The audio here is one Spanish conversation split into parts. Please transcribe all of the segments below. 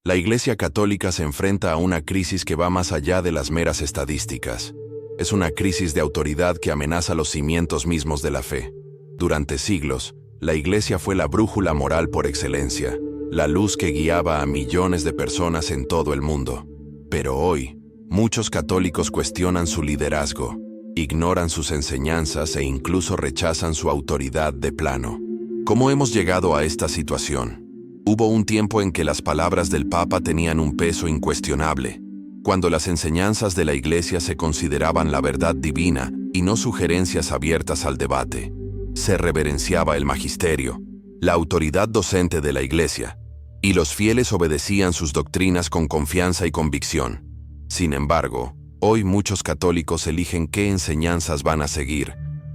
La Iglesia Católica se enfrenta a una crisis que va más allá de las meras estadísticas. Es una crisis de autoridad que amenaza los cimientos mismos de la fe. Durante siglos, la Iglesia fue la brújula moral por excelencia, la luz que guiaba a millones de personas en todo el mundo. Pero hoy, muchos católicos cuestionan su liderazgo, ignoran sus enseñanzas e incluso rechazan su autoridad de plano. ¿Cómo hemos llegado a esta situación? Hubo un tiempo en que las palabras del Papa tenían un peso incuestionable, cuando las enseñanzas de la Iglesia se consideraban la verdad divina y no sugerencias abiertas al debate. Se reverenciaba el magisterio, la autoridad docente de la Iglesia, y los fieles obedecían sus doctrinas con confianza y convicción. Sin embargo, hoy muchos católicos eligen qué enseñanzas van a seguir,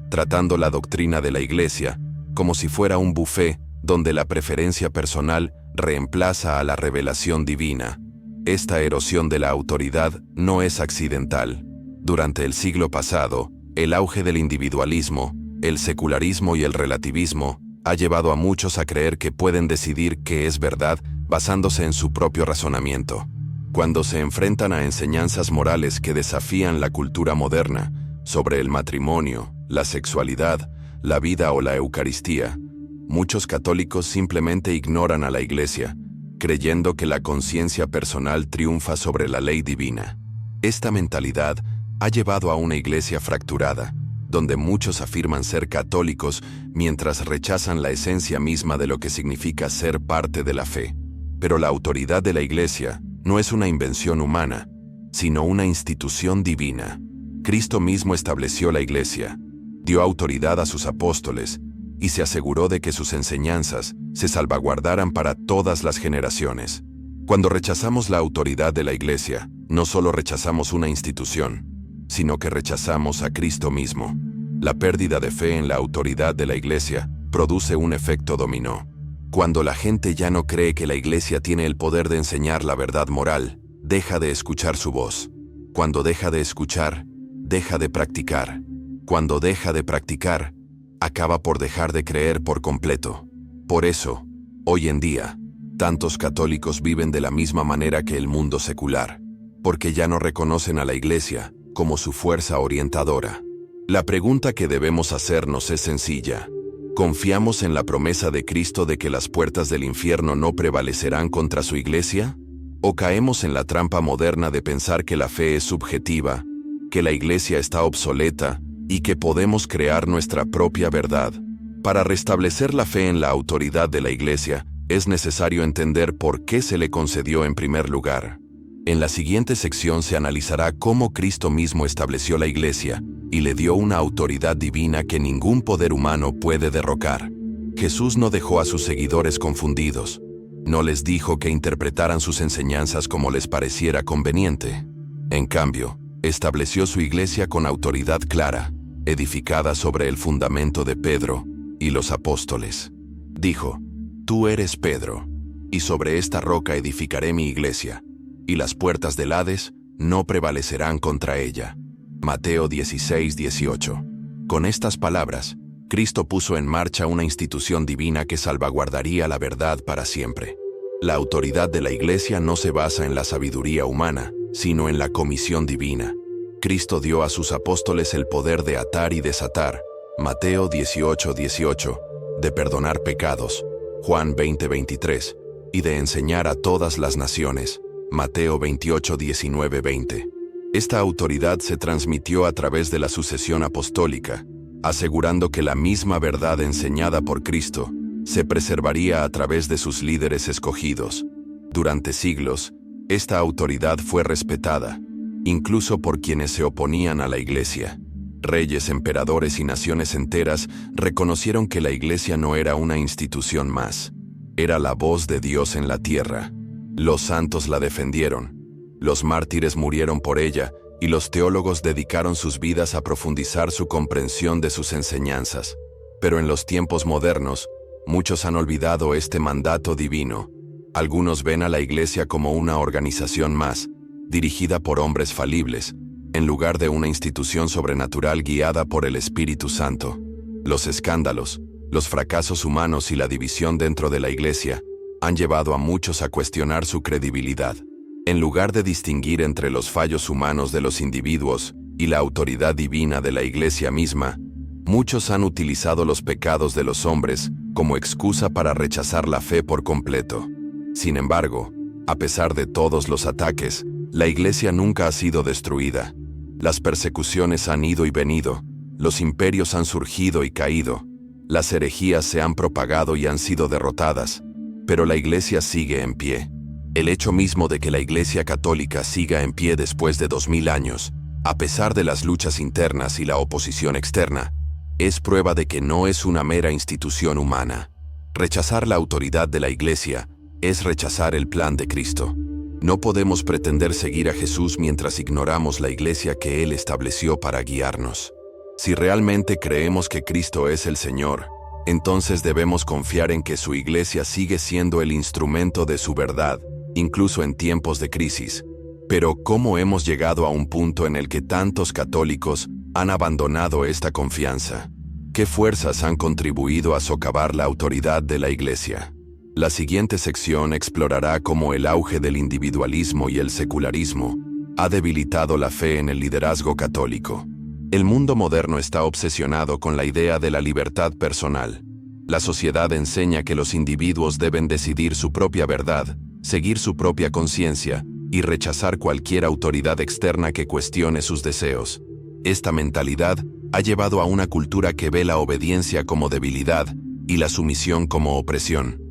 tratando la doctrina de la Iglesia como si fuera un buffet donde la preferencia personal reemplaza a la revelación divina. Esta erosión de la autoridad no es accidental. Durante el siglo pasado, el auge del individualismo, el secularismo y el relativismo ha llevado a muchos a creer que pueden decidir qué es verdad basándose en su propio razonamiento. Cuando se enfrentan a enseñanzas morales que desafían la cultura moderna sobre el matrimonio, la sexualidad, la vida o la Eucaristía, muchos católicos simplemente ignoran a la Iglesia, creyendo que la conciencia personal triunfa sobre la ley divina. Esta mentalidad ha llevado a una Iglesia fracturada, donde muchos afirman ser católicos mientras rechazan la esencia misma de lo que significa ser parte de la fe. Pero la autoridad de la Iglesia no es una invención humana, sino una institución divina. Cristo mismo estableció la Iglesia, dio autoridad a sus apóstoles y se aseguró de que sus enseñanzas se salvaguardaran para todas las generaciones. Cuando rechazamos la autoridad de la Iglesia, no solo rechazamos una institución, sino que rechazamos a Cristo mismo. La pérdida de fe en la autoridad de la Iglesia produce un efecto dominó. Cuando la gente ya no cree que la Iglesia tiene el poder de enseñar la verdad moral, deja de escuchar su voz. Cuando deja de escuchar, deja de practicar. Cuando deja de practicar, acaba por dejar de creer por completo. Por eso, hoy en día, tantos católicos viven de la misma manera que el mundo secular, porque ya no reconocen a la Iglesia como su fuerza orientadora. La pregunta que debemos hacernos es sencilla. ¿Confiamos en la promesa de Cristo de que las puertas del infierno no prevalecerán contra su Iglesia? ¿O caemos en la trampa moderna de pensar que la fe es subjetiva, que la Iglesia está obsoleta y que podemos crear nuestra propia verdad? Para restablecer la fe en la autoridad de la Iglesia, es necesario entender por qué se le concedió en primer lugar. En la siguiente sección se analizará cómo Cristo mismo estableció la Iglesia y le dio una autoridad divina que ningún poder humano puede derrocar. Jesús no dejó a sus seguidores confundidos. No les dijo que interpretaran sus enseñanzas como les pareciera conveniente. En cambio, estableció su Iglesia con autoridad clara, edificada sobre el fundamento de Pedro y los apóstoles. Dijo: «Tú eres Pedro, y sobre esta roca edificaré mi Iglesia, y las puertas del Hades no prevalecerán contra ella». Mateo 16:18. Con estas palabras, Cristo puso en marcha una institución divina que salvaguardaría la verdad para siempre. La autoridad de la Iglesia no se basa en la sabiduría humana, sino en la comisión divina. Cristo dio a sus apóstoles el poder de atar y desatar, Mateo 18:18, de perdonar pecados, Juan 20:23, y de enseñar a todas las naciones, Mateo 28:19-20. Esta autoridad se transmitió a través de la sucesión apostólica, asegurando que la misma verdad enseñada por Cristo se preservaría a través de sus líderes escogidos. Durante siglos, esta autoridad fue respetada, incluso por quienes se oponían a la Iglesia. Reyes, emperadores y naciones enteras reconocieron que la Iglesia no era una institución más, era la voz de Dios en la tierra. Los santos la defendieron, los mártires murieron por ella y los teólogos dedicaron sus vidas a profundizar su comprensión de sus enseñanzas. Pero en los tiempos modernos, muchos han olvidado este mandato divino. Algunos ven a la Iglesia como una organización más, dirigida por hombres falibles, en lugar de una institución sobrenatural guiada por el Espíritu Santo. Los escándalos, los fracasos humanos y la división dentro de la Iglesia han llevado a muchos a cuestionar su credibilidad. En lugar de distinguir entre los fallos humanos de los individuos y la autoridad divina de la Iglesia misma, muchos han utilizado los pecados de los hombres como excusa para rechazar la fe por completo. Sin embargo, a pesar de todos los ataques, la Iglesia nunca ha sido destruida. Las persecuciones han ido y venido, los imperios han surgido y caído, las herejías se han propagado y han sido derrotadas, pero la Iglesia sigue en pie. El hecho mismo de que la Iglesia Católica siga en pie después de 2000 años, a pesar de las luchas internas y la oposición externa, es prueba de que no es una mera institución humana. Rechazar la autoridad de la Iglesia es rechazar el plan de Cristo. No podemos pretender seguir a Jesús mientras ignoramos la Iglesia que Él estableció para guiarnos. Si realmente creemos que Cristo es el Señor, entonces debemos confiar en que su Iglesia sigue siendo el instrumento de su verdad, incluso en tiempos de crisis. Pero ¿cómo hemos llegado a un punto en el que tantos católicos han abandonado esta confianza? ¿Qué fuerzas han contribuido a socavar la autoridad de la Iglesia? La siguiente sección explorará cómo el auge del individualismo y el secularismo ha debilitado la fe en el liderazgo católico. El mundo moderno está obsesionado con la idea de la libertad personal. La sociedad enseña que los individuos deben decidir su propia verdad, seguir su propia conciencia y rechazar cualquier autoridad externa que cuestione sus deseos. Esta mentalidad ha llevado a una cultura que ve la obediencia como debilidad y la sumisión como opresión.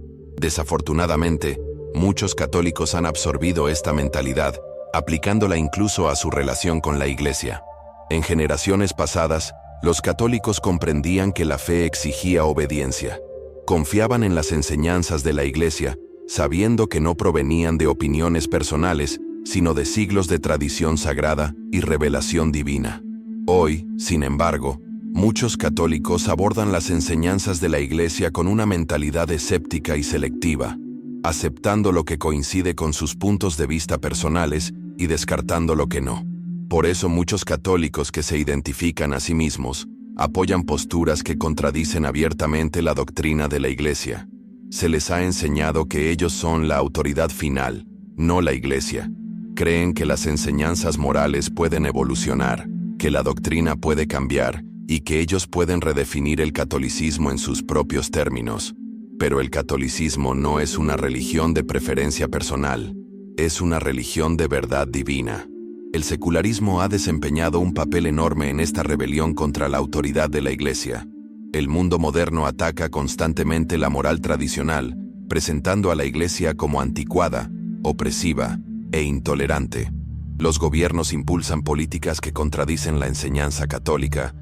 Desafortunadamente, muchos católicos han absorbido esta mentalidad, aplicándola incluso a su relación con la Iglesia. En generaciones pasadas, los católicos comprendían que la fe exigía obediencia. Confiaban en las enseñanzas de la Iglesia, sabiendo que no provenían de opiniones personales, sino de siglos de tradición sagrada y revelación divina. Hoy, sin embargo, muchos católicos abordan las enseñanzas de la Iglesia con una mentalidad escéptica y selectiva, aceptando lo que coincide con sus puntos de vista personales y descartando lo que no. Por eso muchos católicos que se identifican a sí mismos apoyan posturas que contradicen abiertamente la doctrina de la Iglesia. Se les ha enseñado que ellos son la autoridad final, no la Iglesia. Creen que las enseñanzas morales pueden evolucionar, que la doctrina puede cambiar y que ellos pueden redefinir el catolicismo en sus propios términos. Pero el catolicismo no es una religión de preferencia personal, es una religión de verdad divina. El secularismo ha desempeñado un papel enorme en esta rebelión contra la autoridad de la Iglesia. El mundo moderno ataca constantemente la moral tradicional, presentando a la Iglesia como anticuada, opresiva e intolerante. Los gobiernos impulsan políticas que contradicen la enseñanza católica,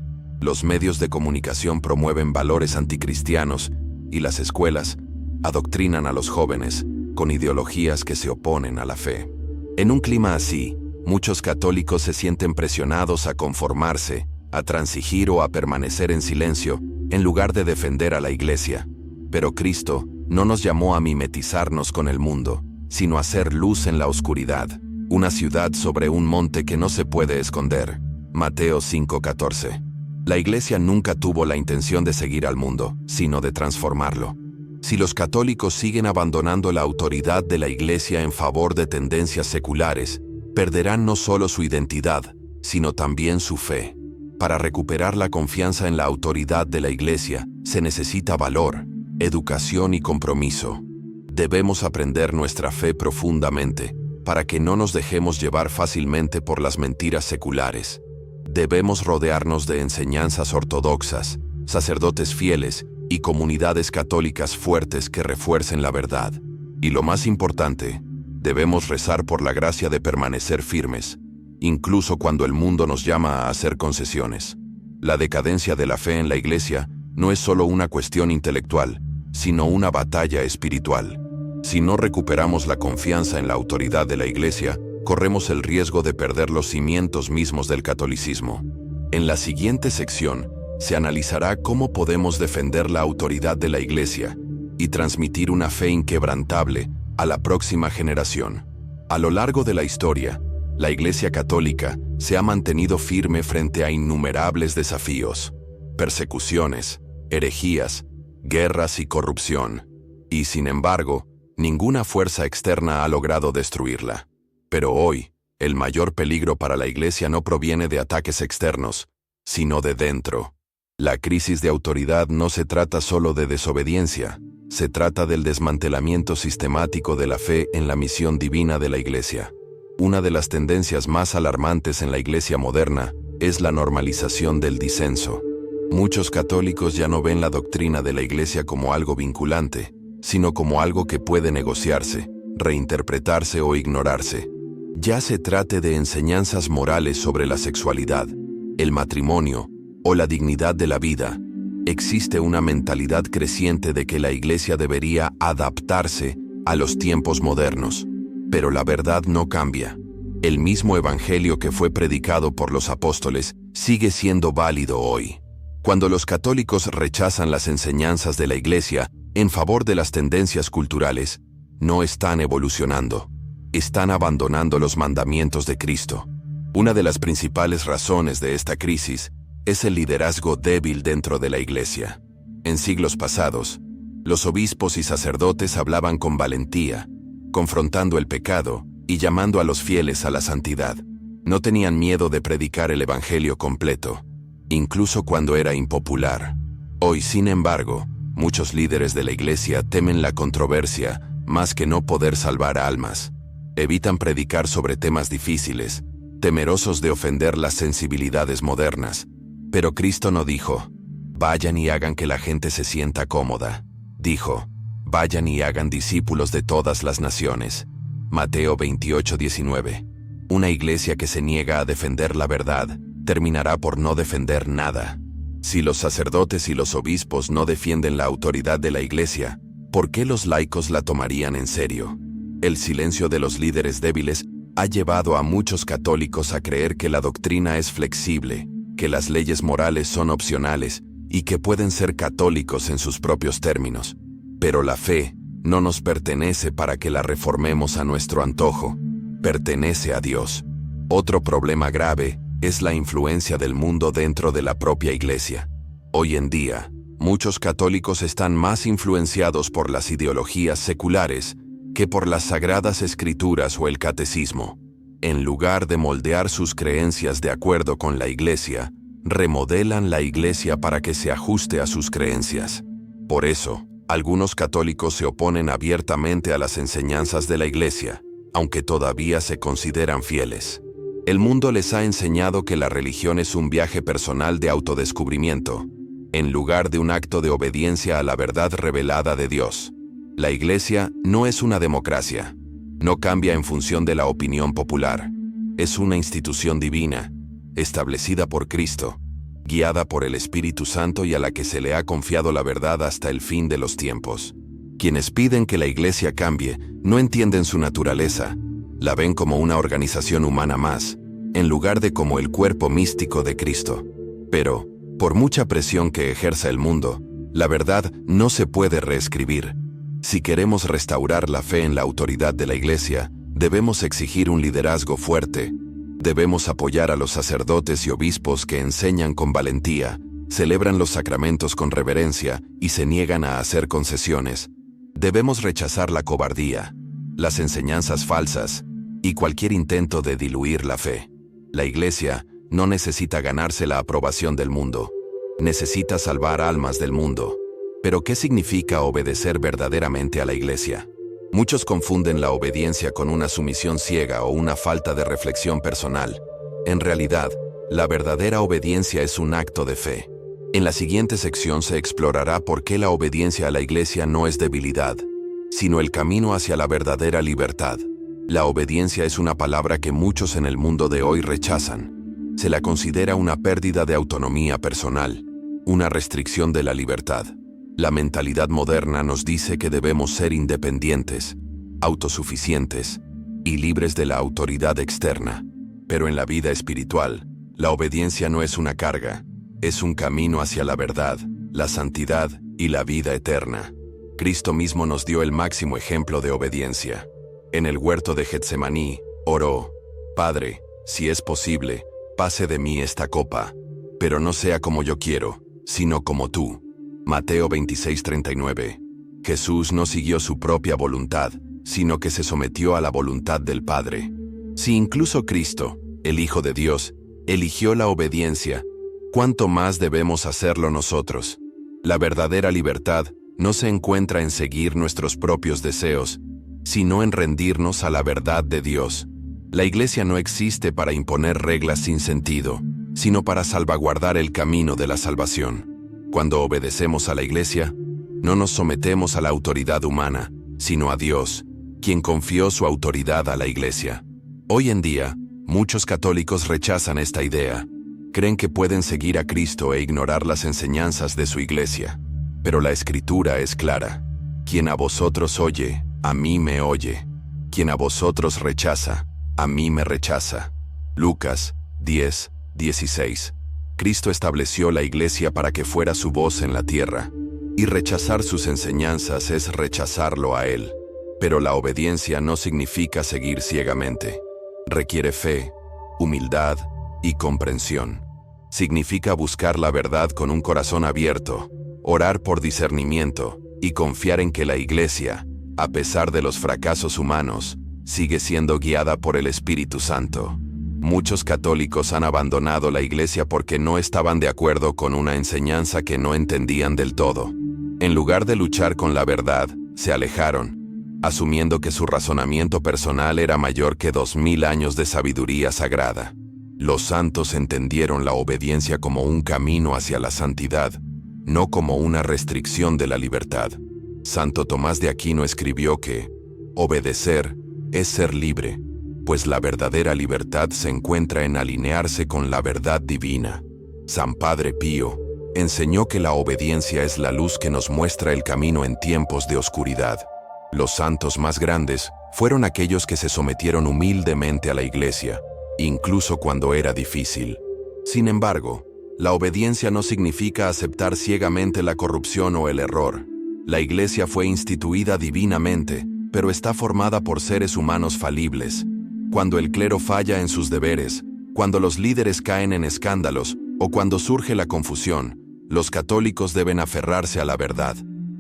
los medios de comunicación promueven valores anticristianos y las escuelas adoctrinan a los jóvenes con ideologías que se oponen a la fe. En un clima así, muchos católicos se sienten presionados a conformarse, a transigir o a permanecer en silencio, en lugar de defender a la Iglesia. Pero Cristo no nos llamó a mimetizarnos con el mundo, sino a ser luz en la oscuridad, una ciudad sobre un monte que no se puede esconder. Mateo 5:14. La Iglesia nunca tuvo la intención de seguir al mundo, sino de transformarlo. Si los católicos siguen abandonando la autoridad de la Iglesia en favor de tendencias seculares, perderán no solo su identidad, sino también su fe. Para recuperar la confianza en la autoridad de la Iglesia, se necesita valor, educación y compromiso. Debemos aprender nuestra fe profundamente, para que no nos dejemos llevar fácilmente por las mentiras seculares. Debemos rodearnos de enseñanzas ortodoxas, sacerdotes fieles y comunidades católicas fuertes que refuercen la verdad. Y lo más importante, debemos rezar por la gracia de permanecer firmes, incluso cuando el mundo nos llama a hacer concesiones. La decadencia de la fe en la Iglesia no es solo una cuestión intelectual, sino una batalla espiritual. Si no recuperamos la confianza en la autoridad de la Iglesia, corremos el riesgo de perder los cimientos mismos del catolicismo. En la siguiente sección, se analizará cómo podemos defender la autoridad de la Iglesia y transmitir una fe inquebrantable a la próxima generación. A lo largo de la historia, la Iglesia Católica se ha mantenido firme frente a innumerables desafíos, persecuciones, herejías, guerras y corrupción. Y sin embargo, Ninguna fuerza externa ha logrado destruirla. Pero hoy, el mayor peligro para la Iglesia no proviene de ataques externos, sino de dentro. La crisis de autoridad no se trata solo de desobediencia, se trata del desmantelamiento sistemático de la fe en la misión divina de la Iglesia. Una de las tendencias más alarmantes en la Iglesia moderna es la normalización del disenso. Muchos católicos ya no ven la doctrina de la Iglesia como algo vinculante, sino como algo que puede negociarse, reinterpretarse o ignorarse. Ya se trate de enseñanzas morales sobre la sexualidad, el matrimonio o la dignidad de la vida, existe una mentalidad creciente de que la Iglesia debería adaptarse a los tiempos modernos. Pero la verdad no cambia. El mismo evangelio que fue predicado por los apóstoles sigue siendo válido hoy. Cuando los católicos rechazan las enseñanzas de la Iglesia en favor de las tendencias culturales, no están evolucionando. Están abandonando los mandamientos de Cristo. Una de las principales razones de esta crisis es el liderazgo débil dentro de la Iglesia. En siglos pasados, los obispos y sacerdotes hablaban con valentía, confrontando el pecado y llamando a los fieles a la santidad. No tenían miedo de predicar el evangelio completo, incluso cuando era impopular. Hoy, sin embargo, muchos líderes de la Iglesia temen la controversia más que no poder salvar almas. Evitan predicar sobre temas difíciles, temerosos de ofender las sensibilidades modernas. Pero Cristo no dijo, vayan y hagan que la gente se sienta cómoda. Dijo, vayan y hagan discípulos de todas las naciones. Mateo 28:19. Una iglesia que se niega a defender la verdad terminará por no defender nada. Si los sacerdotes y los obispos no defienden la autoridad de la Iglesia, ¿por qué los laicos la tomarían en serio? El silencio de los líderes débiles ha llevado a muchos católicos a creer que la doctrina es flexible, que las leyes morales son opcionales y que pueden ser católicos en sus propios términos. Pero la fe no nos pertenece para que la reformemos a nuestro antojo, pertenece a Dios. Otro problema grave es la influencia del mundo dentro de la propia Iglesia. Hoy en día, muchos católicos están más influenciados por las ideologías seculares que por las sagradas escrituras o el catecismo. En lugar de moldear sus creencias de acuerdo con la Iglesia, remodelan la Iglesia para que se ajuste a sus creencias. Por eso, algunos católicos se oponen abiertamente a las enseñanzas de la Iglesia, aunque todavía se consideran fieles. El mundo les ha enseñado que la religión es un viaje personal de autodescubrimiento, en lugar de un acto de obediencia a la verdad revelada de Dios. La Iglesia no es una democracia, no cambia en función de la opinión popular. Es una institución divina, establecida por Cristo, guiada por el Espíritu Santo y a la que se le ha confiado la verdad hasta el fin de los tiempos. Quienes piden que la Iglesia cambie no entienden su naturaleza, la ven como una organización humana más, en lugar de como el cuerpo místico de Cristo. Pero, por mucha presión que ejerza el mundo, la verdad no se puede reescribir. Si queremos restaurar la fe en la autoridad de la Iglesia, debemos exigir un liderazgo fuerte. Debemos apoyar a los sacerdotes y obispos que enseñan con valentía, celebran los sacramentos con reverencia y se niegan a hacer concesiones. Debemos rechazar la cobardía, las enseñanzas falsas y cualquier intento de diluir la fe. La Iglesia no necesita ganarse la aprobación del mundo, necesita salvar almas del mundo. Pero ¿qué significa obedecer verdaderamente a la Iglesia? Muchos confunden la obediencia con una sumisión ciega o una falta de reflexión personal. En realidad, la verdadera obediencia es un acto de fe. En la siguiente sección se explorará por qué la obediencia a la Iglesia no es debilidad, sino el camino hacia la verdadera libertad. La obediencia es una palabra que muchos en el mundo de hoy rechazan. Se la considera una pérdida de autonomía personal, una restricción de la libertad. La mentalidad moderna nos dice que debemos ser independientes, autosuficientes y libres de la autoridad externa. Pero en la vida espiritual, la obediencia no es una carga, es un camino hacia la verdad, la santidad y la vida eterna. Cristo mismo nos dio el máximo ejemplo de obediencia. En el huerto de Getsemaní, oró, Padre, si es posible, pase de mí esta copa, pero no sea como yo quiero, sino como tú. Mateo 26:39. Jesús no siguió su propia voluntad, sino que se sometió a la voluntad del Padre. Si incluso Cristo, el Hijo de Dios, eligió la obediencia, ¿cuánto más debemos hacerlo nosotros? La verdadera libertad no se encuentra en seguir nuestros propios deseos, sino en rendirnos a la verdad de Dios. La Iglesia no existe para imponer reglas sin sentido, sino para salvaguardar el camino de la salvación. Cuando obedecemos a la Iglesia, no nos sometemos a la autoridad humana, sino a Dios, quien confió su autoridad a la Iglesia. Hoy en día, muchos católicos rechazan esta idea. Creen que pueden seguir a Cristo e ignorar las enseñanzas de su Iglesia. Pero la Escritura es clara. Quien a vosotros oye, a mí me oye. Quien a vosotros rechaza, a mí me rechaza. Lucas 10:16. Cristo estableció la Iglesia para que fuera su voz en la tierra, y rechazar sus enseñanzas es rechazarlo a Él. Pero la obediencia no significa seguir ciegamente. Requiere fe, humildad y comprensión. Significa buscar la verdad con un corazón abierto, orar por discernimiento y confiar en que la Iglesia, a pesar de los fracasos humanos, sigue siendo guiada por el Espíritu Santo. Muchos católicos han abandonado la Iglesia porque no estaban de acuerdo con una enseñanza que no entendían del todo. En lugar de luchar con la verdad, se alejaron, asumiendo que su razonamiento personal era mayor que 2000 años de sabiduría sagrada. Los santos entendieron la obediencia como un camino hacia la santidad, no como una restricción de la libertad. Santo Tomás de Aquino escribió que obedecer es ser libre, pues la verdadera libertad se encuentra en alinearse con la verdad divina. San Padre Pío enseñó que la obediencia es la luz que nos muestra el camino en tiempos de oscuridad. Los santos más grandes fueron aquellos que se sometieron humildemente a la Iglesia, incluso cuando era difícil. Sin embargo, la obediencia no significa aceptar ciegamente la corrupción o el error. La Iglesia fue instituida divinamente, pero está formada por seres humanos falibles. Cuando el clero falla en sus deberes, cuando los líderes caen en escándalos o cuando surge la confusión, los católicos deben aferrarse a la verdad,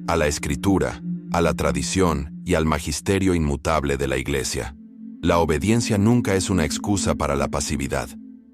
a la Escritura, a la tradición y al magisterio inmutable de la Iglesia. La obediencia nunca es una excusa para la pasividad.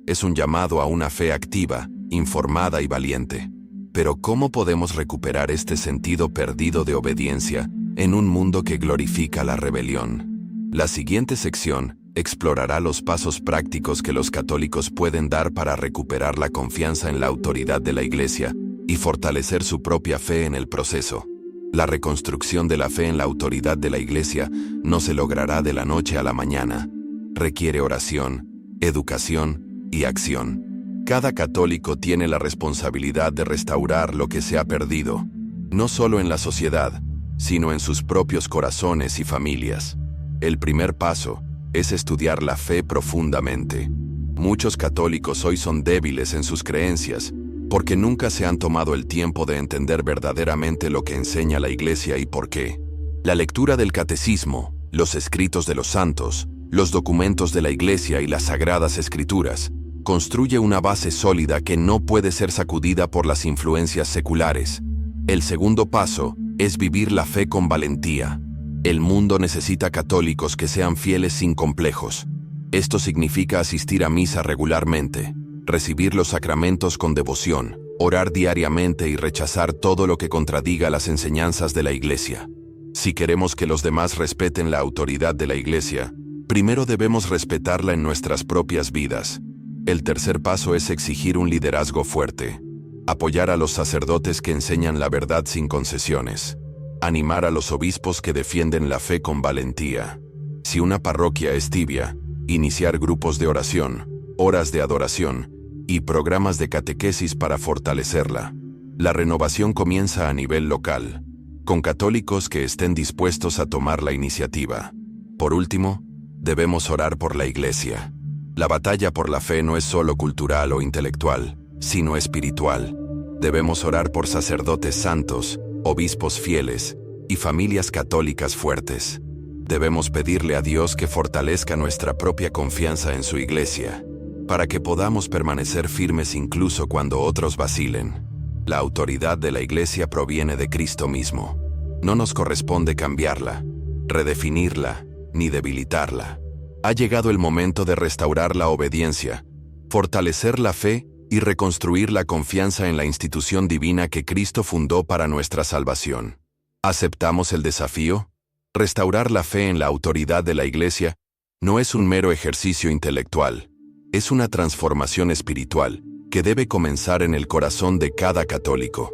Es un llamado a una fe activa, informada y valiente. Pero ¿cómo podemos recuperar este sentido perdido de obediencia en un mundo que glorifica la rebelión? La siguiente sección explorará los pasos prácticos que los católicos pueden dar para recuperar la confianza en la autoridad de la Iglesia y fortalecer su propia fe en el proceso. La reconstrucción de la fe en la autoridad de la Iglesia no se logrará de la noche a la mañana. Requiere oración, educación y acción. Cada católico tiene la responsabilidad de restaurar lo que se ha perdido, no solo en la sociedad, sino en sus propios corazones y familias. El primer paso es estudiar la fe profundamente. Muchos católicos hoy son débiles en sus creencias, porque nunca se han tomado el tiempo de entender verdaderamente lo que enseña la Iglesia y por qué. La lectura del catecismo, los escritos de los santos, los documentos de la Iglesia y las sagradas escrituras construye una base sólida que no puede ser sacudida por las influencias seculares. El segundo paso es vivir la fe con valentía. El mundo necesita católicos que sean fieles sin complejos. Esto significa asistir a misa regularmente, recibir los sacramentos con devoción, orar diariamente y rechazar todo lo que contradiga las enseñanzas de la Iglesia. Si queremos que los demás respeten la autoridad de la Iglesia, primero debemos respetarla en nuestras propias vidas. El tercer paso es exigir un liderazgo fuerte. Apoyar a los sacerdotes que enseñan la verdad sin concesiones. Animar a los obispos que defienden la fe con valentía. Si una parroquia es tibia, iniciar grupos de oración, horas de adoración y programas de catequesis para fortalecerla. La renovación comienza a nivel local, con católicos que estén dispuestos a tomar la iniciativa. Por último, debemos orar por la Iglesia. La batalla por la fe no es solo cultural o intelectual, sino espiritual. Debemos orar por sacerdotes santos, obispos fieles y familias católicas fuertes. Debemos pedirle a Dios que fortalezca nuestra propia confianza en su Iglesia, para que podamos permanecer firmes incluso cuando otros vacilen. La autoridad de la Iglesia proviene de Cristo mismo. No nos corresponde cambiarla, redefinirla, ni debilitarla. Ha llegado el momento de restaurar la obediencia, fortalecer la fe y reconstruir la confianza en la institución divina que Cristo fundó para nuestra salvación. ¿Aceptamos el desafío? Restaurar la fe en la autoridad de la Iglesia no es un mero ejercicio intelectual, es una transformación espiritual que debe comenzar en el corazón de cada católico.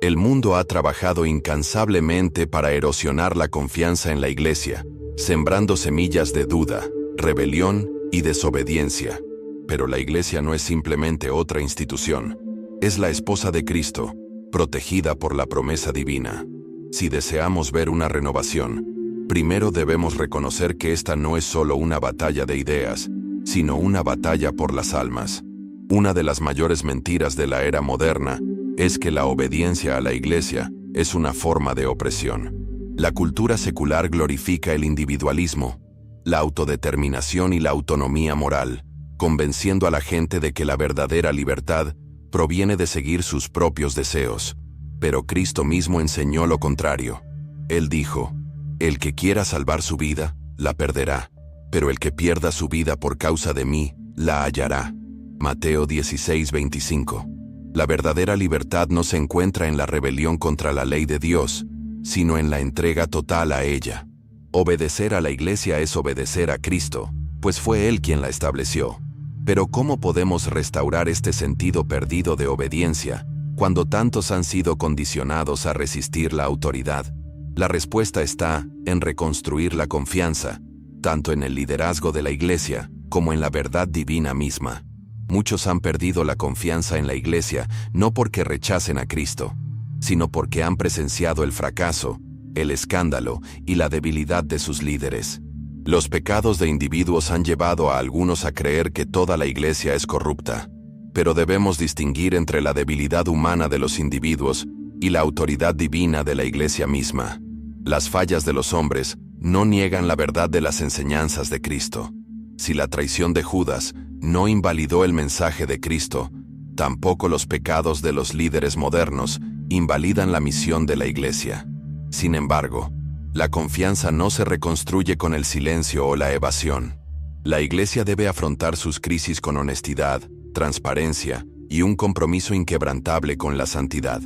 El mundo ha trabajado incansablemente para erosionar la confianza en la Iglesia, sembrando semillas de duda, rebelión y desobediencia. Pero la Iglesia no es simplemente otra institución, es la esposa de Cristo, protegida por la promesa divina. Si deseamos ver una renovación, primero debemos reconocer que esta no es solo una batalla de ideas, sino una batalla por las almas. Una de las mayores mentiras de la era moderna es que la obediencia a la Iglesia es una forma de opresión. La cultura secular glorifica el individualismo, la autodeterminación y la autonomía moral, convenciendo a la gente de que la verdadera libertad proviene de seguir sus propios deseos. Pero Cristo mismo enseñó lo contrario. Él dijo: «El que quiera salvar su vida, la perderá, pero el que pierda su vida por causa de mí, la hallará». Mateo 16:25. La verdadera libertad no se encuentra en la rebelión contra la ley de Dios, sino en la entrega total a ella. Obedecer a la Iglesia es obedecer a Cristo, pues fue Él quien la estableció. Pero ¿cómo podemos restaurar este sentido perdido de obediencia cuando tantos han sido condicionados a resistir la autoridad? La respuesta está en reconstruir la confianza, tanto en el liderazgo de la Iglesia como en la verdad divina misma. Muchos han perdido la confianza en la Iglesia no porque rechacen a Cristo, sino porque han presenciado el fracaso, el escándalo y la debilidad de sus líderes. Los pecados de individuos han llevado a algunos a creer que toda la Iglesia es corrupta, pero debemos distinguir entre la debilidad humana de los individuos y la autoridad divina de la Iglesia misma. Las fallas de los hombres no niegan la verdad de las enseñanzas de Cristo. Si la traición de Judas no invalidó el mensaje de Cristo, tampoco los pecados de los líderes modernos invalidan la misión de la Iglesia. Sin embargo, la confianza no se reconstruye con el silencio o la evasión. La Iglesia debe afrontar sus crisis con honestidad, transparencia y un compromiso inquebrantable con la santidad.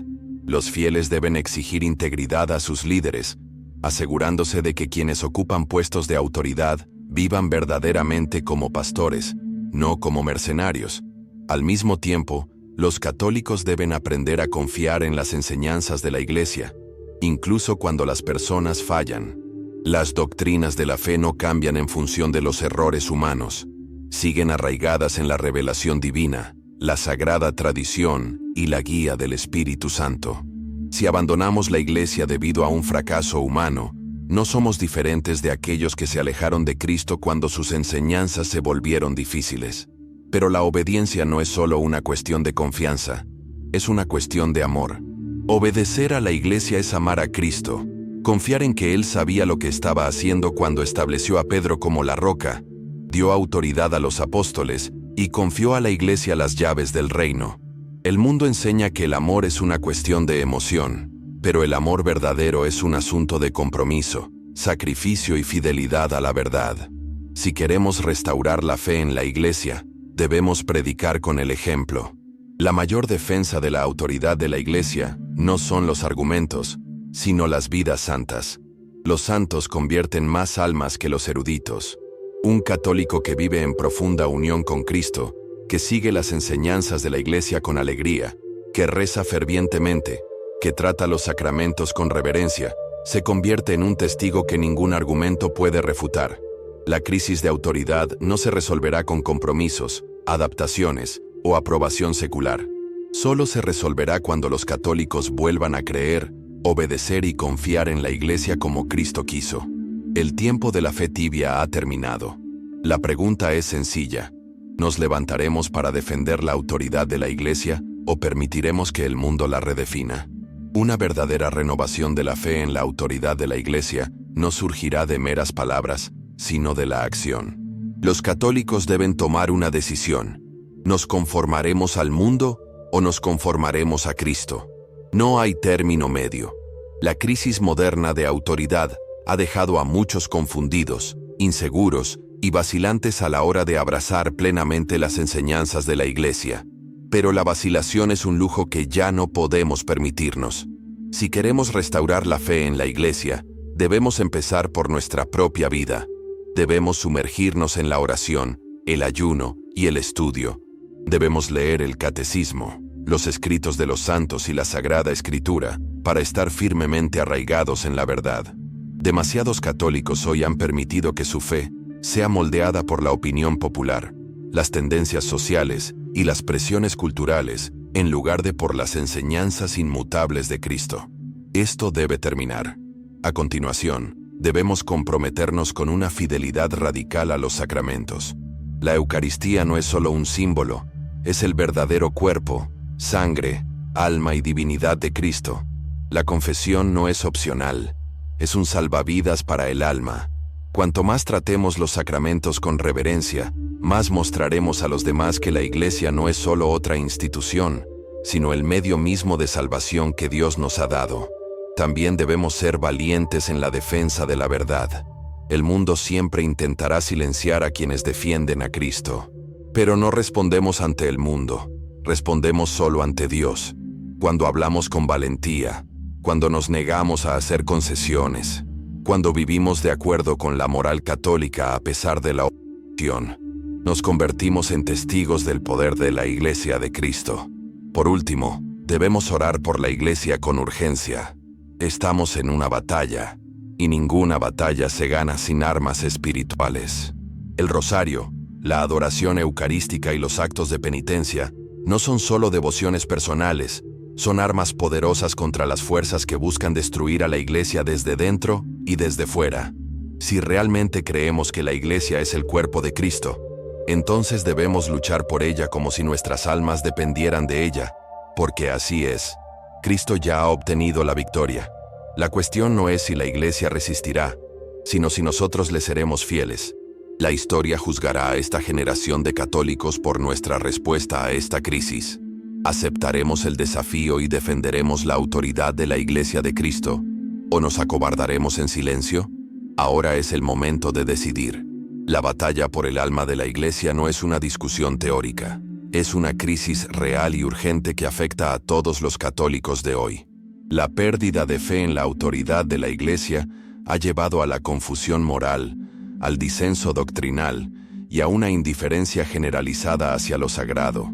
Los fieles deben exigir integridad a sus líderes, asegurándose de que quienes ocupan puestos de autoridad vivan verdaderamente como pastores, no como mercenarios. Al mismo tiempo, los católicos deben aprender a confiar en las enseñanzas de la Iglesia, incluso cuando las personas fallan. Las doctrinas de la fe no cambian en función de los errores humanos. Siguen arraigadas en la revelación divina, la sagrada tradición y la guía del Espíritu Santo. Si abandonamos la Iglesia debido a un fracaso humano, no somos diferentes de aquellos que se alejaron de Cristo cuando sus enseñanzas se volvieron difíciles. Pero la obediencia no es solo una cuestión de confianza, es una cuestión de amor. Obedecer a la Iglesia es amar a Cristo, confiar en que Él sabía lo que estaba haciendo cuando estableció a Pedro como la roca, dio autoridad a los apóstoles y confió a la Iglesia las llaves del reino. El mundo enseña que el amor es una cuestión de emoción, pero el amor verdadero es un asunto de compromiso, sacrificio y fidelidad a la verdad. Si queremos restaurar la fe en la Iglesia, debemos predicar con el ejemplo. La mayor defensa de la autoridad de la Iglesia no son los argumentos, sino las vidas santas. Los santos convierten más almas que los eruditos. Un católico que vive en profunda unión con Cristo, que sigue las enseñanzas de la Iglesia con alegría, que reza fervientemente, que trata los sacramentos con reverencia, se convierte en un testigo que ningún argumento puede refutar. La crisis de autoridad no se resolverá con compromisos, adaptaciones o aprobación secular. Solo se resolverá cuando los católicos vuelvan a creer, obedecer y confiar en la Iglesia como Cristo quiso. El tiempo de la fe tibia ha terminado. La pregunta es sencilla: ¿nos levantaremos para defender la autoridad de la Iglesia o permitiremos que el mundo la redefina? Una verdadera renovación de la fe en la autoridad de la Iglesia no surgirá de meras palabras, sino de la acción. Los católicos deben tomar una decisión. ¿Nos conformaremos al mundo o nos conformaremos a Cristo? No hay término medio. La crisis moderna de autoridad ha dejado a muchos confundidos, inseguros y vacilantes a la hora de abrazar plenamente las enseñanzas de la Iglesia. Pero la vacilación es un lujo que ya no podemos permitirnos. Si queremos restaurar la fe en la Iglesia, debemos empezar por nuestra propia vida. Debemos sumergirnos en la oración, el ayuno y el estudio. Debemos leer el catecismo, los escritos de los santos y la Sagrada Escritura, para estar firmemente arraigados en la verdad. Demasiados católicos hoy han permitido que su fe sea moldeada por la opinión popular, las tendencias sociales y las presiones culturales, en lugar de por las enseñanzas inmutables de Cristo. Esto debe terminar. A continuación, debemos comprometernos con una fidelidad radical a los sacramentos. La Eucaristía no es solo un símbolo, es el verdadero cuerpo, sangre, alma y divinidad de Cristo. La confesión no es opcional, es un salvavidas para el alma. Cuanto más tratemos los sacramentos con reverencia, más mostraremos a los demás que la Iglesia no es solo otra institución, sino el medio mismo de salvación que Dios nos ha dado. También debemos ser valientes en la defensa de la verdad. El mundo siempre intentará silenciar a quienes defienden a Cristo. Pero no respondemos ante el mundo, respondemos solo ante Dios. Cuando hablamos con valentía, cuando nos negamos a hacer concesiones, cuando vivimos de acuerdo con la moral católica a pesar de la oposición, nos convertimos en testigos del poder de la Iglesia de Cristo. Por último, debemos orar por la Iglesia con urgencia. Estamos en una batalla, y ninguna batalla se gana sin armas espirituales. El rosario, la adoración eucarística y los actos de penitencia no son solo devociones personales, son armas poderosas contra las fuerzas que buscan destruir a la Iglesia desde dentro y desde fuera. Si realmente creemos que la Iglesia es el cuerpo de Cristo, entonces debemos luchar por ella como si nuestras almas dependieran de ella, porque así es. Cristo ya ha obtenido la victoria. La cuestión no es si la Iglesia resistirá, sino si nosotros le seremos fieles. La historia juzgará a esta generación de católicos por nuestra respuesta a esta crisis. ¿Aceptaremos el desafío y defenderemos la autoridad de la Iglesia de Cristo? ¿O nos acobardaremos en silencio? Ahora es el momento de decidir. La batalla por el alma de la Iglesia no es una discusión teórica. Es una crisis real y urgente que afecta a todos los católicos de hoy. La pérdida de fe en la autoridad de la Iglesia ha llevado a la confusión moral, al disenso doctrinal y a una indiferencia generalizada hacia lo sagrado.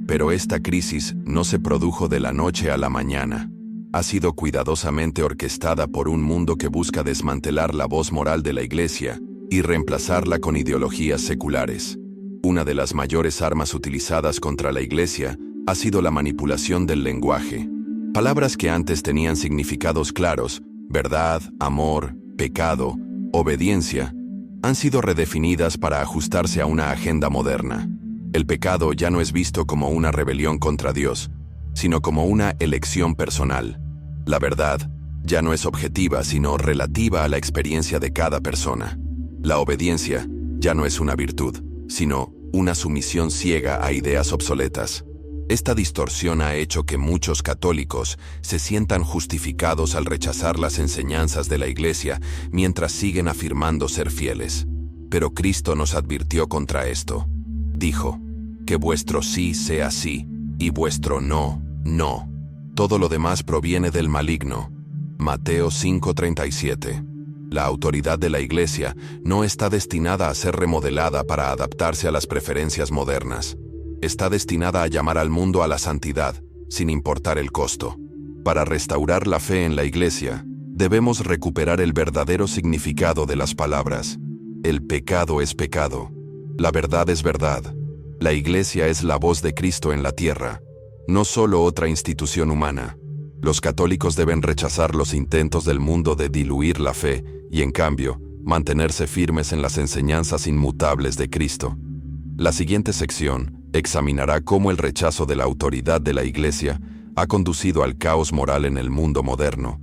Pero esta crisis no se produjo de la noche a la mañana. Ha sido cuidadosamente orquestada por un mundo que busca desmantelar la voz moral de la Iglesia y reemplazarla con ideologías seculares. Una de las mayores armas utilizadas contra la Iglesia ha sido la manipulación del lenguaje. Palabras que antes tenían significados claros, verdad, amor, pecado, obediencia, han sido redefinidas para ajustarse a una agenda moderna. El pecado ya no es visto como una rebelión contra Dios, sino como una elección personal. La verdad ya no es objetiva, sino relativa a la experiencia de cada persona. La obediencia ya no es una virtud, sino una sumisión ciega a ideas obsoletas. Esta distorsión ha hecho que muchos católicos se sientan justificados al rechazar las enseñanzas de la Iglesia mientras siguen afirmando ser fieles. Pero Cristo nos advirtió contra esto. Dijo, que vuestro sí sea sí, y vuestro no, no. Todo lo demás proviene del maligno. Mateo 5:37. La autoridad de la Iglesia no está destinada a ser remodelada para adaptarse a las preferencias modernas. Está destinada a llamar al mundo a la santidad, sin importar el costo. Para restaurar la fe en la Iglesia, debemos recuperar el verdadero significado de las palabras. El pecado es pecado. La verdad es verdad. La Iglesia es la voz de Cristo en la tierra, no solo otra institución humana. Los católicos deben rechazar los intentos del mundo de diluir la fe y, en cambio, mantenerse firmes en las enseñanzas inmutables de Cristo. La siguiente sección examinará cómo el rechazo de la autoridad de la Iglesia ha conducido al caos moral en el mundo moderno.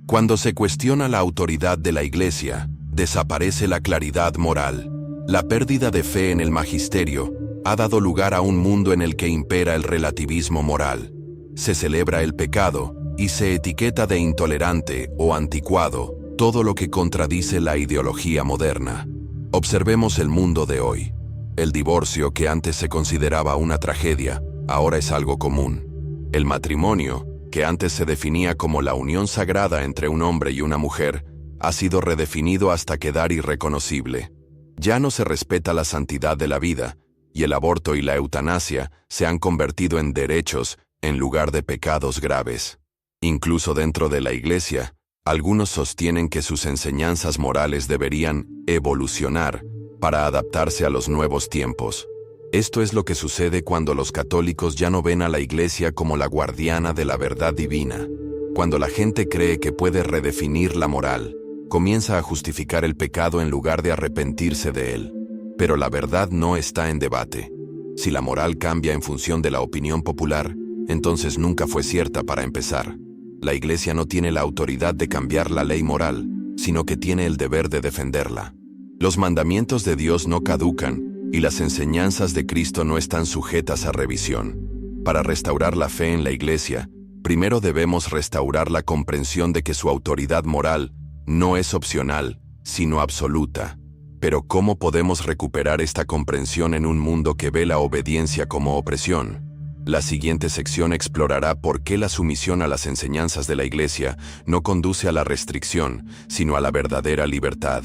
Cuando se cuestiona la autoridad de la Iglesia, desaparece la claridad moral. La pérdida de fe en el magisterio ha dado lugar a un mundo en el que impera el relativismo moral. Se celebra el pecado y se etiqueta de intolerante o anticuado todo lo que contradice la ideología moderna. Observemos el mundo de hoy. El divorcio, que antes se consideraba una tragedia, ahora es algo común. El matrimonio, que antes se definía como la unión sagrada entre un hombre y una mujer, ha sido redefinido hasta quedar irreconocible. Ya no se respeta la santidad de la vida, y el aborto y la eutanasia se han convertido en derechos en lugar de pecados graves. Incluso dentro de la Iglesia, algunos sostienen que sus enseñanzas morales deberían evolucionar para adaptarse a los nuevos tiempos. Esto es lo que sucede cuando los católicos ya no ven a la Iglesia como la guardiana de la verdad divina. Cuando la gente cree que puede redefinir la moral, comienza a justificar el pecado en lugar de arrepentirse de él. Pero la verdad no está en debate. Si la moral cambia en función de la opinión popular, entonces nunca fue cierta para empezar. La Iglesia no tiene la autoridad de cambiar la ley moral, sino que tiene el deber de defenderla. Los mandamientos de Dios no caducan, y las enseñanzas de Cristo no están sujetas a revisión. Para restaurar la fe en la Iglesia, primero debemos restaurar la comprensión de que su autoridad moral no es opcional, sino absoluta. Pero ¿cómo podemos recuperar esta comprensión en un mundo que ve la obediencia como opresión? La siguiente sección explorará por qué la sumisión a las enseñanzas de la Iglesia no conduce a la restricción, sino a la verdadera libertad.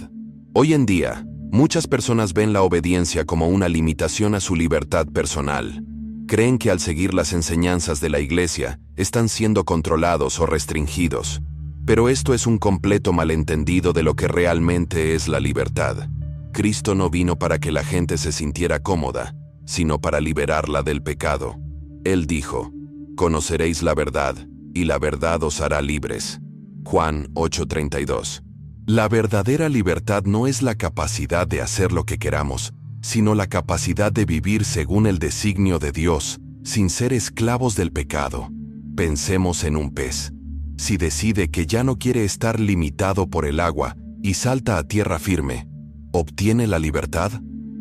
Hoy en día, muchas personas ven la obediencia como una limitación a su libertad personal. Creen que al seguir las enseñanzas de la Iglesia, están siendo controlados o restringidos. Pero esto es un completo malentendido de lo que realmente es la libertad. Cristo no vino para que la gente se sintiera cómoda, sino para liberarla del pecado. Él dijo: «Conoceréis la verdad, y la verdad os hará libres». Juan 8:32. La verdadera libertad no es la capacidad de hacer lo que queramos, sino la capacidad de vivir según el designio de Dios, sin ser esclavos del pecado. Pensemos en un pez. Si decide que ya no quiere estar limitado por el agua y salta a tierra firme, ¿obtiene la libertad?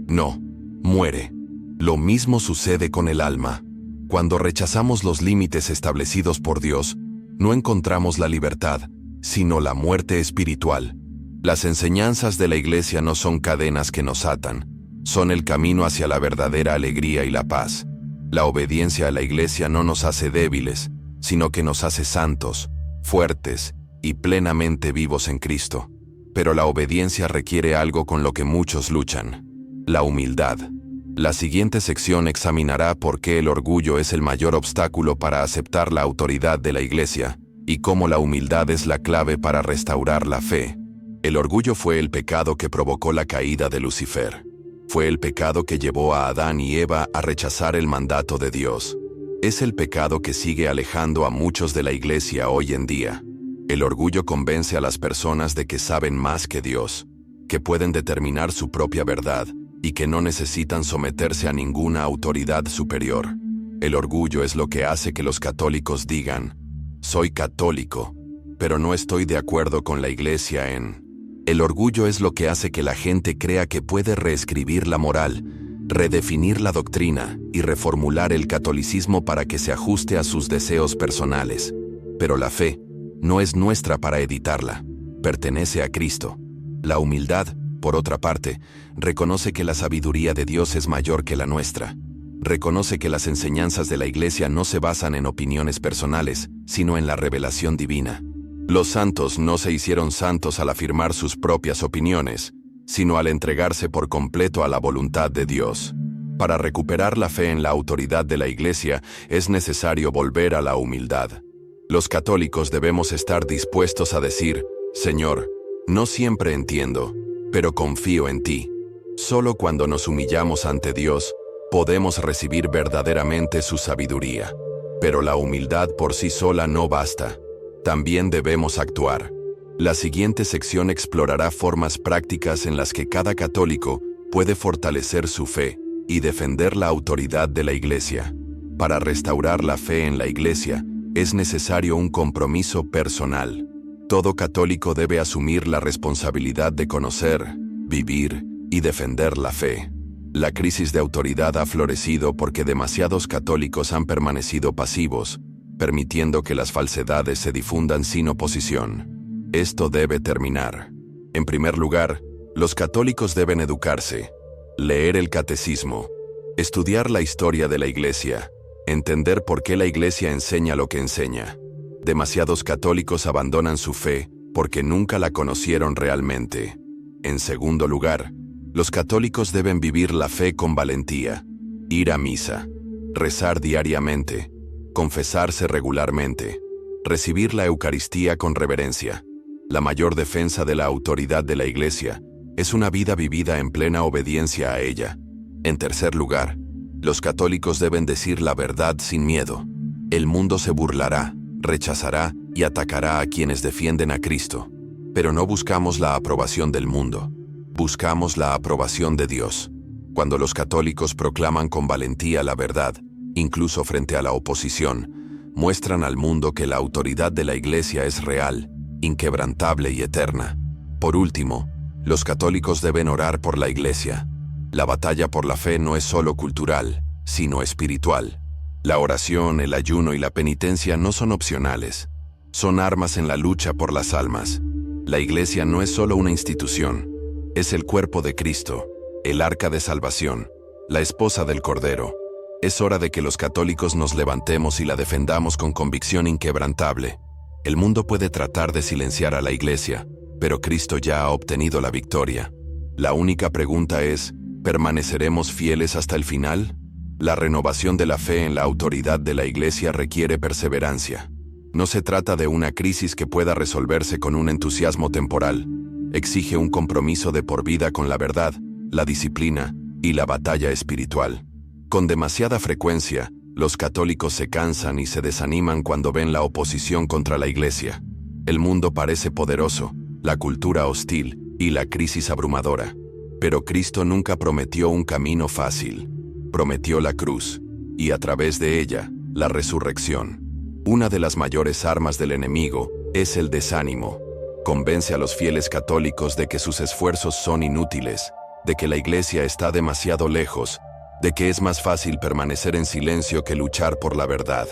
No, muere. Lo mismo sucede con el alma. Cuando rechazamos los límites establecidos por Dios, no encontramos la libertad, sino la muerte espiritual. Las enseñanzas de la Iglesia no son cadenas que nos atan, son el camino hacia la verdadera alegría y la paz. La obediencia a la Iglesia no nos hace débiles, sino que nos hace santos, fuertes y plenamente vivos en Cristo. Pero la obediencia requiere algo con lo que muchos luchan: la humildad. La siguiente sección examinará por qué el orgullo es el mayor obstáculo para aceptar la autoridad de la Iglesia, y cómo la humildad es la clave para restaurar la fe. El orgullo fue el pecado que provocó la caída de Lucifer. Fue el pecado que llevó a Adán y Eva a rechazar el mandato de Dios. Es el pecado que sigue alejando a muchos de la Iglesia hoy en día. El orgullo convence a las personas de que saben más que Dios, que pueden determinar su propia verdad, y que no necesitan someterse a ninguna autoridad superior. El orgullo es lo que hace que los católicos digan: «Soy católico, pero no estoy de acuerdo con la Iglesia en». El orgullo es lo que hace que la gente crea que puede reescribir la moral, redefinir la doctrina y reformular el catolicismo para que se ajuste a sus deseos personales. Pero la fe no es nuestra para editarla, pertenece a Cristo. La humildad, por otra parte, reconoce que la sabiduría de Dios es mayor que la nuestra. Reconoce que las enseñanzas de la Iglesia no se basan en opiniones personales, sino en la revelación divina. Los santos no se hicieron santos al afirmar sus propias opiniones, sino al entregarse por completo a la voluntad de Dios. Para recuperar la fe en la autoridad de la Iglesia, es necesario volver a la humildad. Los católicos debemos estar dispuestos a decir: «Señor, no siempre entiendo, pero confío en ti». Solo cuando nos humillamos ante Dios, podemos recibir verdaderamente su sabiduría. Pero la humildad por sí sola no basta. También debemos actuar. La siguiente sección explorará formas prácticas en las que cada católico puede fortalecer su fe y defender la autoridad de la Iglesia. Para restaurar la fe en la Iglesia, es necesario un compromiso personal. Todo católico debe asumir la responsabilidad de conocer, vivir y defender la fe. La crisis de autoridad ha florecido porque demasiados católicos han permanecido pasivos, permitiendo que las falsedades se difundan sin oposición. Esto debe terminar. En primer lugar, los católicos deben educarse, leer el catecismo, estudiar la historia de la Iglesia, entender por qué la Iglesia enseña lo que enseña. Demasiados católicos abandonan su fe porque nunca la conocieron realmente. En segundo lugar, los católicos deben vivir la fe con valentía, ir a misa, rezar diariamente, confesarse regularmente, recibir la Eucaristía con reverencia. La mayor defensa de la autoridad de la Iglesia es una vida vivida en plena obediencia a ella. En tercer lugar, los católicos deben decir la verdad sin miedo. El mundo se burlará, rechazará y atacará a quienes defienden a Cristo. Pero no buscamos la aprobación del mundo, buscamos la aprobación de Dios. Cuando los católicos proclaman con valentía la verdad, incluso frente a la oposición, muestran al mundo que la autoridad de la Iglesia es real, inquebrantable y eterna. Por último, los católicos deben orar por la Iglesia. La batalla por la fe no es solo cultural, sino espiritual. La oración, el ayuno y la penitencia no son opcionales. Son armas en la lucha por las almas. La Iglesia no es solo una institución, es el cuerpo de Cristo, el arca de salvación, la esposa del Cordero. Es hora de que los católicos nos levantemos y la defendamos con convicción inquebrantable. El mundo puede tratar de silenciar a la Iglesia, pero Cristo ya ha obtenido la victoria. La única pregunta es, ¿permaneceremos fieles hasta el final? La renovación de la fe en la autoridad de la Iglesia requiere perseverancia. No se trata de una crisis que pueda resolverse con un entusiasmo temporal. Exige un compromiso de por vida con la verdad, la disciplina y la batalla espiritual. Con demasiada frecuencia, los católicos se cansan y se desaniman cuando ven la oposición contra la Iglesia. El mundo parece poderoso, la cultura hostil y la crisis abrumadora. Pero Cristo nunca prometió un camino fácil. Prometió la cruz, y a través de ella, la resurrección. Una de las mayores armas del enemigo es el desánimo. Convence a los fieles católicos de que sus esfuerzos son inútiles, de que la Iglesia está demasiado lejos, de que es más fácil permanecer en silencio que luchar por la verdad.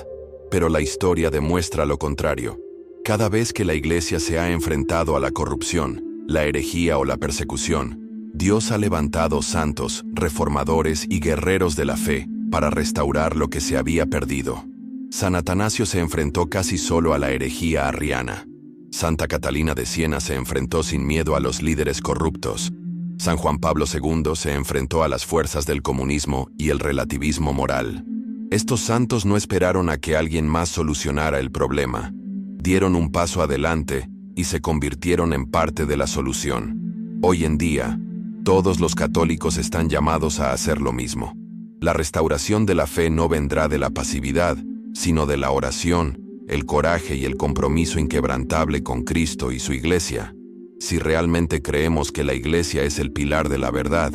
Pero la historia demuestra lo contrario. Cada vez que la Iglesia se ha enfrentado a la corrupción, la herejía o la persecución, Dios ha levantado santos, reformadores y guerreros de la fe para restaurar lo que se había perdido. San Atanasio se enfrentó casi solo a la herejía arriana. Santa Catalina de Siena se enfrentó sin miedo a los líderes corruptos. San Juan Pablo II se enfrentó a las fuerzas del comunismo y el relativismo moral. Estos santos no esperaron a que alguien más solucionara el problema. Dieron un paso adelante y se convirtieron en parte de la solución. Hoy en día, todos los católicos están llamados a hacer lo mismo. La restauración de la fe no vendrá de la pasividad, sino de la oración, el coraje y el compromiso inquebrantable con Cristo y su Iglesia. Si realmente creemos que la Iglesia es el pilar de la verdad,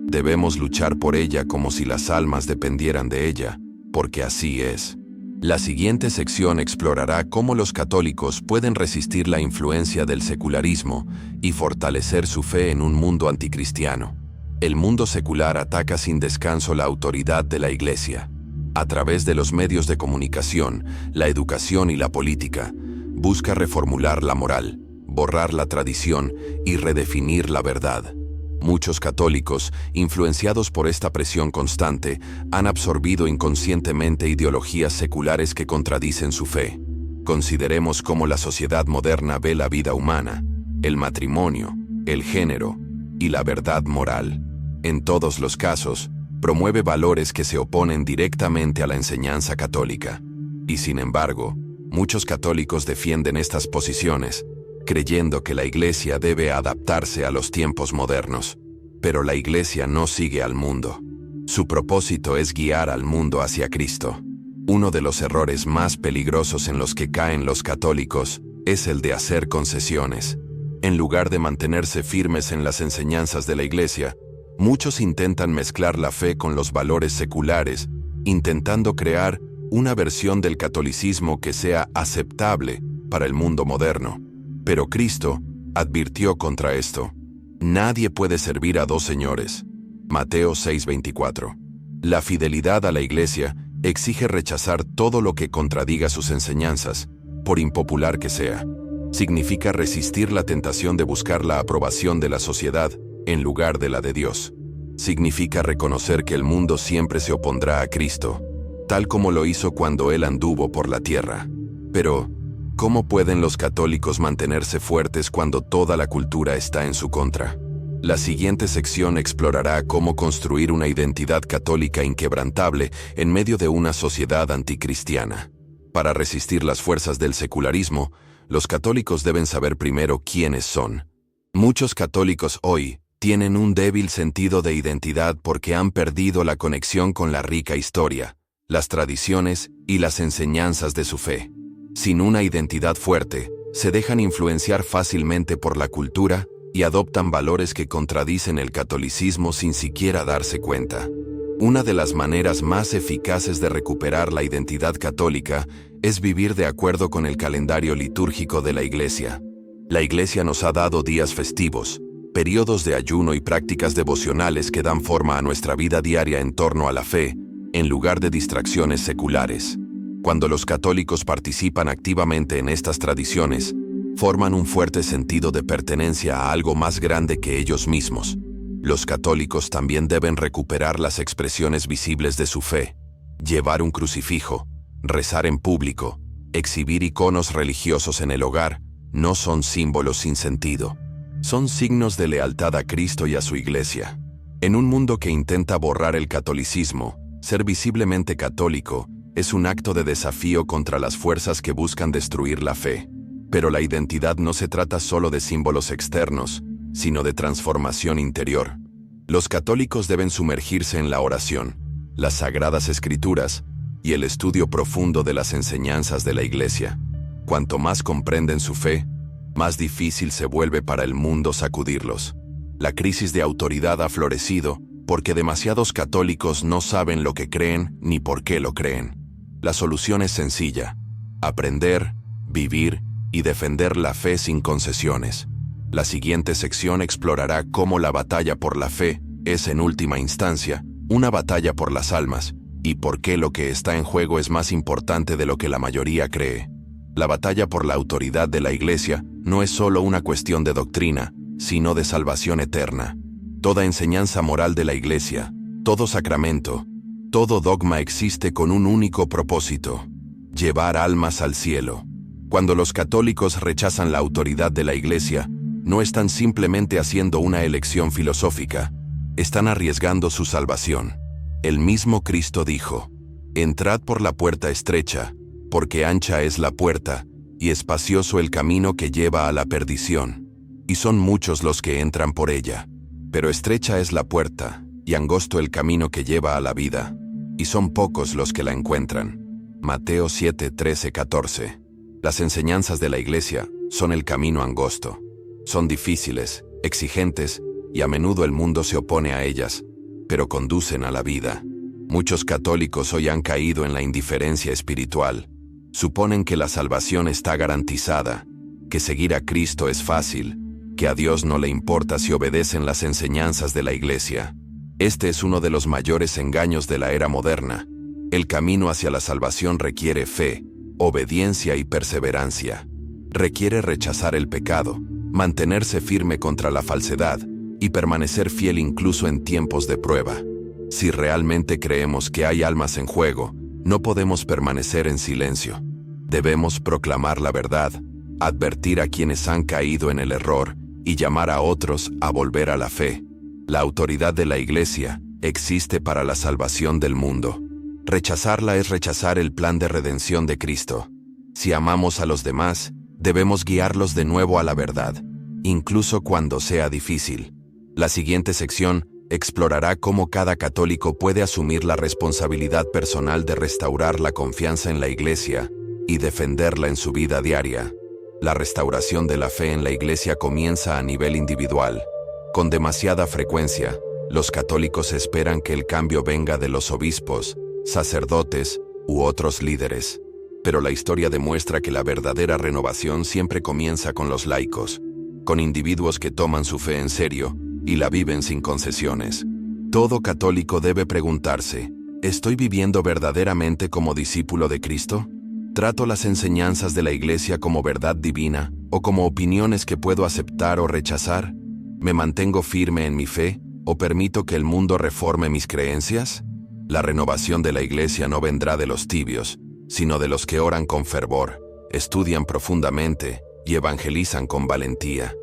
debemos luchar por ella como si las almas dependieran de ella, porque así es. La siguiente sección explorará cómo los católicos pueden resistir la influencia del secularismo y fortalecer su fe en un mundo anticristiano. El mundo secular ataca sin descanso la autoridad de la Iglesia. A través de los medios de comunicación, la educación y la política, busca reformular la moral, borrar la tradición y redefinir la verdad. Muchos católicos, influenciados por esta presión constante, han absorbido inconscientemente ideologías seculares que contradicen su fe. Consideremos cómo la sociedad moderna ve la vida humana, el matrimonio, el género y la verdad moral. En todos los casos, promueve valores que se oponen directamente a la enseñanza católica. Y sin embargo, muchos católicos defienden estas posiciones, creyendo que la Iglesia debe adaptarse a los tiempos modernos. Pero la Iglesia no sigue al mundo. Su propósito es guiar al mundo hacia Cristo. Uno de los errores más peligrosos en los que caen los católicos es el de hacer concesiones. En lugar de mantenerse firmes en las enseñanzas de la Iglesia, muchos intentan mezclar la fe con los valores seculares, intentando crear una versión del catolicismo que sea aceptable para el mundo moderno. Pero Cristo advirtió contra esto. Nadie puede servir a dos señores. Mateo 6:24. La fidelidad a la Iglesia Exige rechazar todo lo que contradiga sus enseñanzas, por impopular que sea. Significa resistir la tentación de buscar la aprobación de la sociedad en lugar de la de Dios. Significa reconocer que el mundo siempre se opondrá a Cristo, tal como lo hizo cuando Él anduvo por la tierra. Pero, ¿cómo pueden los católicos mantenerse fuertes cuando toda la cultura está en su contra? La siguiente sección explorará cómo construir una identidad católica inquebrantable en medio de una sociedad anticristiana. Para resistir las fuerzas del secularismo, los católicos deben saber primero quiénes son. Muchos católicos hoy tienen un débil sentido de identidad porque han perdido la conexión con la rica historia, las tradiciones y las enseñanzas de su fe. Sin una identidad fuerte, se dejan influenciar fácilmente por la cultura y adoptan valores que contradicen el catolicismo sin siquiera darse cuenta. Una de las maneras más eficaces de recuperar la identidad católica es vivir de acuerdo con el calendario litúrgico de la Iglesia. La Iglesia nos ha dado días festivos, periodos de ayuno y prácticas devocionales que dan forma a nuestra vida diaria en torno a la fe, en lugar de distracciones seculares. Cuando los católicos participan activamente en estas tradiciones, forman un fuerte sentido de pertenencia a algo más grande que ellos mismos. Los católicos también deben recuperar las expresiones visibles de su fe: llevar un crucifijo, rezar en público, exhibir iconos religiosos en el hogar. No son símbolos sin sentido. Son signos de lealtad a Cristo y a su Iglesia. En un mundo que intenta borrar el catolicismo, ser visiblemente católico es un acto de desafío contra las fuerzas que buscan destruir la fe. Pero la identidad no se trata solo de símbolos externos, sino de transformación interior. Los católicos deben sumergirse en la oración, las sagradas escrituras y el estudio profundo de las enseñanzas de la Iglesia. Cuanto más comprenden su fe, más difícil se vuelve para el mundo sacudirlos. La crisis de autoridad ha florecido porque demasiados católicos no saben lo que creen ni por qué lo creen. La solución es sencilla: aprender, vivir y defender la fe sin concesiones. La siguiente sección explorará cómo la batalla por la fe es, en última instancia, una batalla por las almas, y por qué lo que está en juego es más importante de lo que la mayoría cree. La batalla por la autoridad de la Iglesia no es solo una cuestión de doctrina, sino de salvación eterna. Toda enseñanza moral de la Iglesia, todo sacramento, todo dogma existe con un único propósito: llevar almas al cielo. Cuando los católicos rechazan la autoridad de la Iglesia, no están simplemente haciendo una elección filosófica, están arriesgando su salvación. El mismo Cristo dijo: «Entrad por la puerta estrecha, porque ancha es la puerta, y espacioso el camino que lleva a la perdición, y son muchos los que entran por ella. Pero estrecha es la puerta, y angosto el camino que lleva a la vida, y son pocos los que la encuentran». Mateo 7, 13, 14. Las enseñanzas de la Iglesia son el camino angosto. Son difíciles, exigentes, y a menudo el mundo se opone a ellas, pero conducen a la vida. Muchos católicos hoy han caído en la indiferencia espiritual. Suponen que la salvación está garantizada, que seguir a Cristo es fácil, que a Dios no le importa si obedecen las enseñanzas de la Iglesia. Este es uno de los mayores engaños de la era moderna. El camino hacia la salvación requiere fe, obediencia y perseverancia. Requiere rechazar el pecado, mantenerse firme contra la falsedad y permanecer fiel incluso en tiempos de prueba. Si realmente creemos que hay almas en juego, no podemos permanecer en silencio. Debemos proclamar la verdad, advertir a quienes han caído en el error y llamar a otros a volver a la fe. La autoridad de la Iglesia existe para la salvación del mundo. Rechazarla es rechazar el plan de redención de Cristo. Si amamos a los demás, debemos guiarlos de nuevo a la verdad, incluso cuando sea difícil. La siguiente sección explorará cómo cada católico puede asumir la responsabilidad personal de restaurar la confianza en la Iglesia y defenderla en su vida diaria. La restauración de la fe en la Iglesia comienza a nivel individual. Con demasiada frecuencia, los católicos esperan que el cambio venga de los obispos, sacerdotes u otros líderes. Pero la historia demuestra que la verdadera renovación siempre comienza con los laicos, con individuos que toman su fe en serio y la viven sin concesiones. Todo católico debe preguntarse: ¿Estoy viviendo verdaderamente como discípulo de Cristo? ¿Trato las enseñanzas de la Iglesia como verdad divina o como opiniones que puedo aceptar o rechazar? ¿Me mantengo firme en mi fe o permito que el mundo reforme mis creencias? La renovación de la Iglesia no vendrá de los tibios, sino de los que oran con fervor, estudian profundamente y evangelizan con valentía.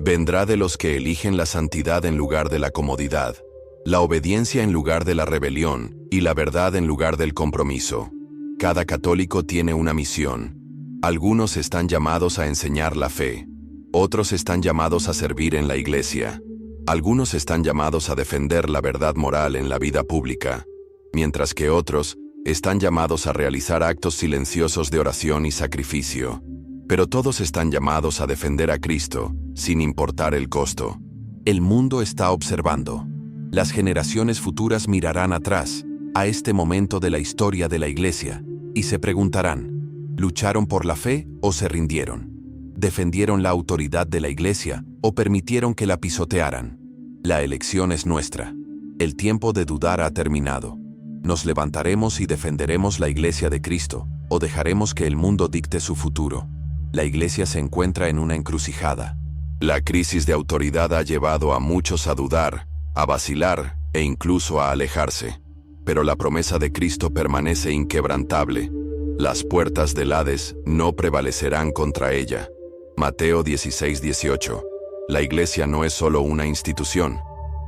Vendrá de los que eligen la santidad en lugar de la comodidad, la obediencia en lugar de la rebelión y la verdad en lugar del compromiso. Cada católico tiene una misión. Algunos están llamados a enseñar la fe. Otros están llamados a servir en la Iglesia. Algunos están llamados a defender la verdad moral en la vida pública, mientras que otros están llamados a realizar actos silenciosos de oración y sacrificio. Pero todos están llamados a defender a Cristo, sin importar el costo. El mundo está observando. Las generaciones futuras mirarán atrás, a este momento de la historia de la Iglesia, y se preguntarán, ¿lucharon por la fe o se rindieron? ¿Defendieron la autoridad de la Iglesia o permitieron que la pisotearan? La elección es nuestra. El tiempo de dudar ha terminado. ¿Nos levantaremos y defenderemos la Iglesia de Cristo, o dejaremos que el mundo dicte su futuro? La Iglesia se encuentra en una encrucijada. La crisis de autoridad ha llevado a muchos a dudar, a vacilar e incluso a alejarse. Pero la promesa de Cristo permanece inquebrantable. Las puertas del Hades no prevalecerán contra ella. Mateo 16:18. La Iglesia no es solo una institución,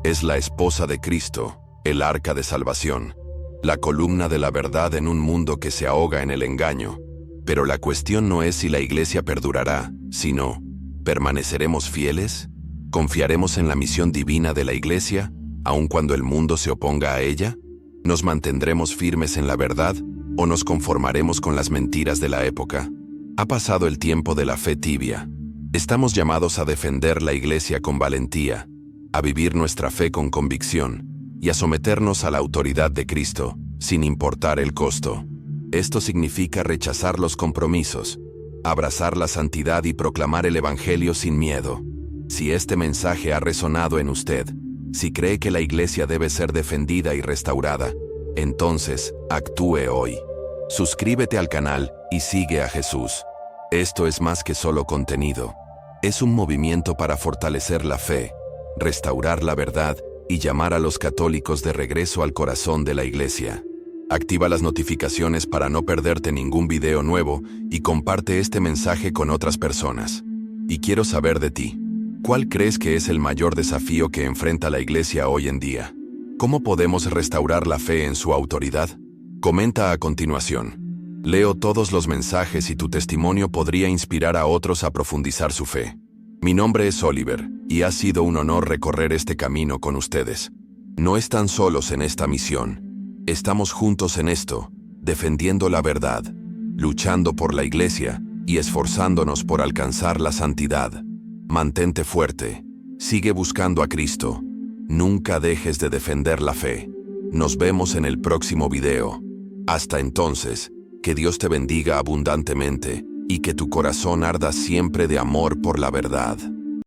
es la esposa de Cristo, el arca de salvación, la columna de la verdad en un mundo que se ahoga en el engaño. Pero la cuestión no es si la Iglesia perdurará, sino, ¿permaneceremos fieles? ¿Confiaremos en la misión divina de la Iglesia, aun cuando el mundo se oponga a ella? ¿Nos mantendremos firmes en la verdad o nos conformaremos con las mentiras de la época? Ha pasado el tiempo de la fe tibia. Estamos llamados a defender la Iglesia con valentía, a vivir nuestra fe con convicción y a someternos a la autoridad de Cristo, sin importar el costo. Esto significa rechazar los compromisos, abrazar la santidad y proclamar el Evangelio sin miedo. Si este mensaje ha resonado en usted, si cree que la Iglesia debe ser defendida y restaurada, entonces, actúe hoy. Suscríbete al canal y sigue a Jesús. Esto es más que solo contenido. Es un movimiento para fortalecer la fe, restaurar la verdad y llamar a los católicos de regreso al corazón de la Iglesia. Activa las notificaciones para no perderte ningún video nuevo y comparte este mensaje con otras personas. Y quiero saber de ti. ¿Cuál crees que es el mayor desafío que enfrenta la Iglesia hoy en día? ¿Cómo podemos restaurar la fe en su autoridad? Comenta a continuación. Leo todos los mensajes y tu testimonio podría inspirar a otros a profundizar su fe. Mi nombre es Oliver, y ha sido un honor recorrer este camino con ustedes. No están solos en esta misión. Estamos juntos en esto, defendiendo la verdad, luchando por la Iglesia y esforzándonos por alcanzar la santidad. Mantente fuerte, sigue buscando a Cristo. Nunca dejes de defender la fe. Nos vemos en el próximo video. Hasta entonces, que Dios te bendiga abundantemente y que tu corazón arda siempre de amor por la verdad.